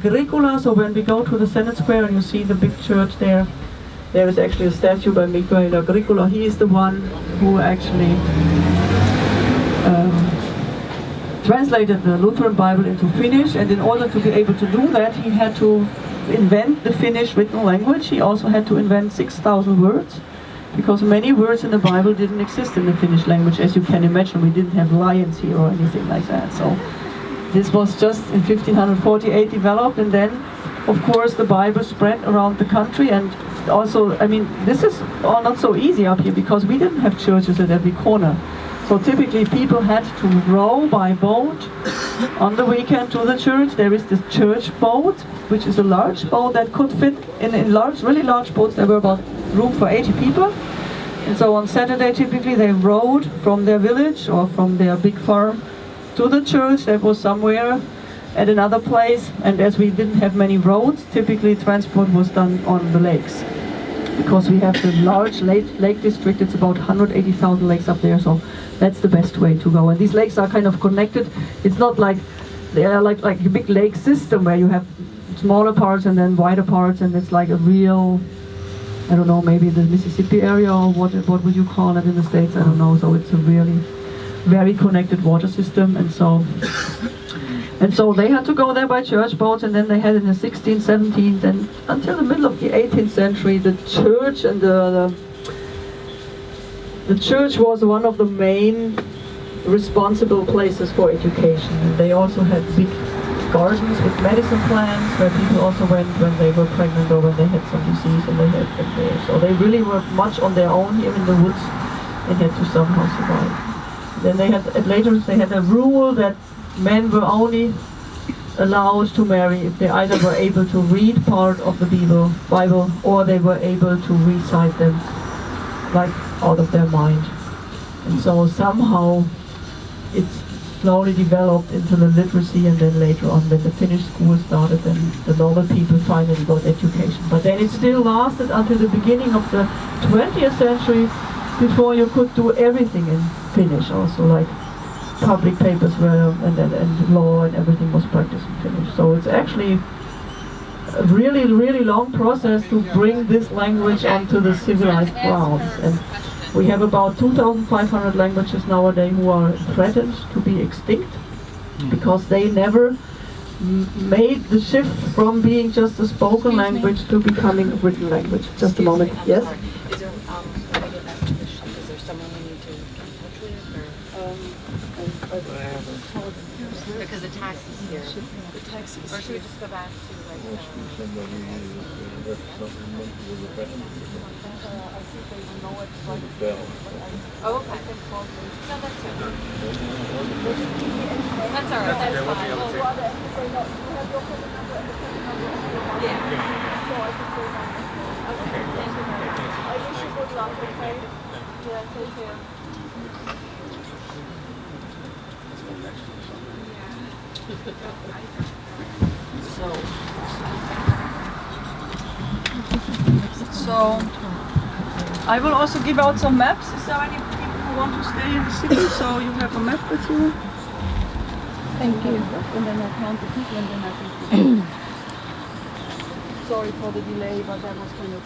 Agricola, so when we go to the Senate Square and you see the big church there, there is actually a statue by Miguel Agricola. He is the one who actually translated the Lutheran Bible into Finnish, and in order to be able to do that, he had to invent the Finnish written language. He also had to invent 6,000 words, because many words in the Bible didn't exist in the Finnish language, as you can imagine. We didn't have lions here or anything like that. So this was just in 1548 developed, and then of course the Bible spread around the country. And also, I mean, this is all not so easy up here because we didn't have churches at every corner. So typically people had to row by boat on the weekend to the church. There is this church boat, which is a large boat that could fit in large, really large boats. There were about room for 80 people. And so on Saturday typically they rowed from their village or from their big farm to the church that was somewhere at another place. And as we didn't have many roads, typically transport was done on the lakes. Because we have the large lake district, it's about 180,000 lakes up there, so that's the best way to go. And these lakes are kind of connected. It's not like they are like a big lake system where you have smaller parts and then wider parts, and it's like a real, I don't know, maybe the Mississippi area, or what would you call it in the States? I don't know. So it's a really very connected water system, and so they had to go there by church boats, and then they had in the 16th, 17th, and until the middle of the 18th century, the church and the church was one of the main responsible places for education. And they also had big gardens with medicine plants where people also went when they were pregnant or when they had some disease, and they had them there. So they really were much on their own here in the woods and had to somehow survive. Then they had, later they had a rule that men were only allowed to marry if they either were able to read part of the Bible or they were able to recite them like out of their mind. And so somehow it's slowly developed into the literacy, and then later on when the Finnish school started, then the normal people finally got education. But then it still lasted until the beginning of the 20th century before you could do everything in Finnish also, like public papers were, and law and everything was practiced in Finnish. So it's actually a really, really long process to bring this language onto the civilized grounds. And we have about 2,500 languages nowadays who are threatened to be extinct because they never made the shift from being just a spoken language to becoming a written language. Just a moment. Yes? Is there is there someone we need to get in touch with, or because the taxi's here? The taxi's. Or should we just go back to like? Somebody I think they will know it right. Oh, okay. No, that's it. That's all right. That's fine. Yeah. So I can say that. Okay. Thank you very much. I wish you good luck. Okay. Yeah. Take care. So I will also give out some maps. Is there any people who want to stay in the city? So you have a map with you. Thank you. And then I'll count the people, and then I think. Sorry for the delay, but that was kind of.